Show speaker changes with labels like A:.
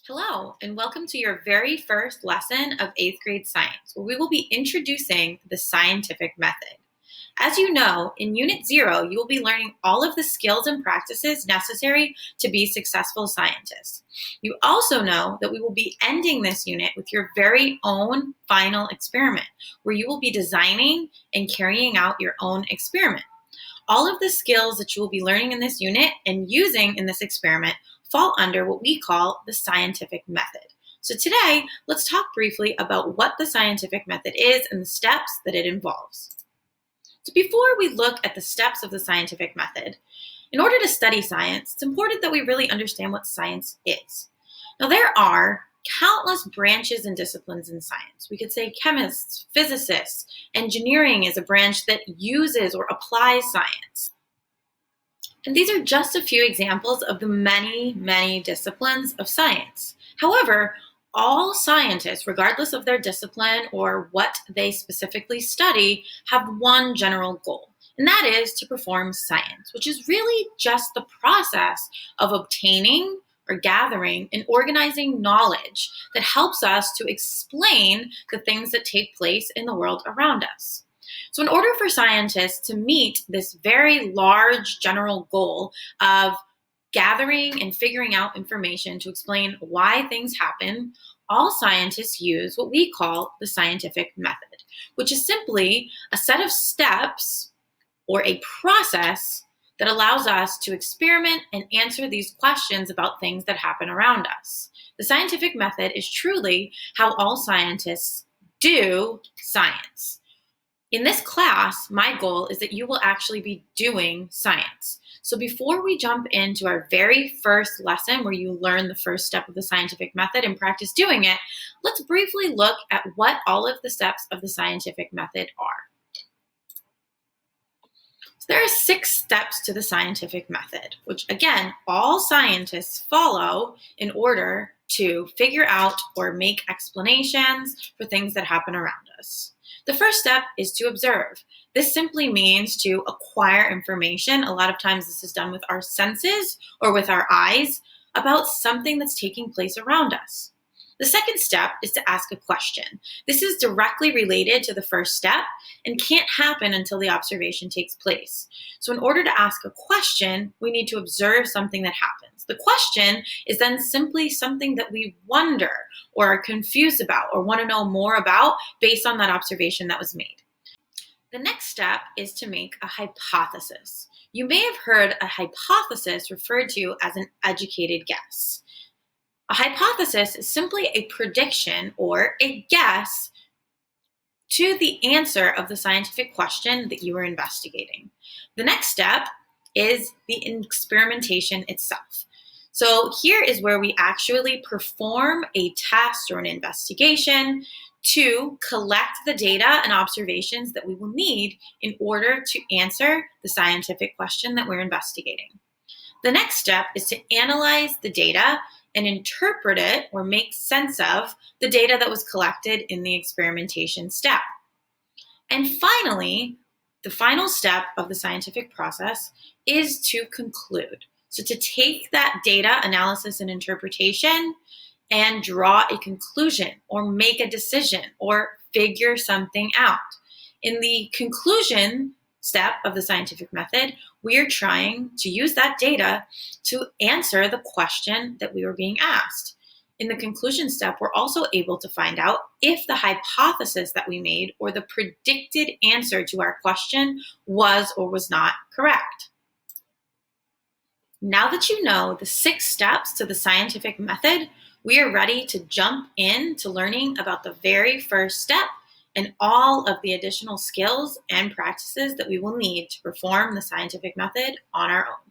A: Hello, and welcome to your very first lesson of 8th grade science, where we will be introducing the scientific method. As you know, in Unit 0, you will be learning all of the skills and practices necessary to be successful scientists. You also know that we will be ending this unit with your very own final experiment, where you will be designing and carrying out your own experiment. All of the skills that you will be learning in this unit and using in this experiment fall under what we call the scientific method. So today, let's talk briefly about what the scientific method is and the steps that it involves. So before we look at the steps of the scientific method, in order to study science, it's important that we really understand what science is. Now, there are countless branches and disciplines in science. We could say chemists, physicists, engineering is a branch that uses or applies science. And these are just a few examples of the many, many disciplines of science. However, all scientists, regardless of their discipline or what they specifically study, have one general goal, and that is to perform science, which is really just the process of obtaining or gathering and organizing knowledge that helps us to explain the things that take place in the world around us. So in order for scientists to meet this very large general goal of gathering and figuring out information to explain why things happen, all scientists use what we call the scientific method, which is simply a set of steps or a process that allows us to experiment and answer these questions about things that happen around us. The scientific method is truly how all scientists do science. In this class, my goal is that you will actually be doing science. So before we jump into our very first lesson where you learn the first step of the scientific method and practice doing it, let's briefly look at what all of the steps of the scientific method are. So there are 6 steps to the scientific method, which again, all scientists follow in order to figure out or make explanations for things that happen around us. The first step is to observe. This simply means to acquire information. A lot of times this is done with our senses or with our eyes about something that's taking place around us. The second step is to ask a question. This is directly related to the first step and can't happen until the observation takes place. So in order to ask a question, we need to observe something that happens. The question is then simply something that we wonder or are confused about or want to know more about based on that observation that was made. The next step is to make a hypothesis. You may have heard a hypothesis referred to as an educated guess. A hypothesis is simply a prediction or a guess to the answer of the scientific question that you are investigating. The next step is the experimentation itself. So here is where we actually perform a test or an investigation to collect the data and observations that we will need in order to answer the scientific question that we're investigating. The next step is to analyze the data and interpret it or make sense of the data that was collected in the experimentation step. And finally, the final step of the scientific process is to conclude. So to take that data analysis and interpretation and draw a conclusion or make a decision or figure something out. In the conclusion step of the scientific method, we are trying to use that data to answer the question that we were being asked. In the conclusion step, we're also able to find out if the hypothesis that we made or the predicted answer to our question was or was not correct. Now that you know the 6 steps to the scientific method, we are ready to jump into learning about the very first step and all of the additional skills and practices that we will need to perform the scientific method on our own.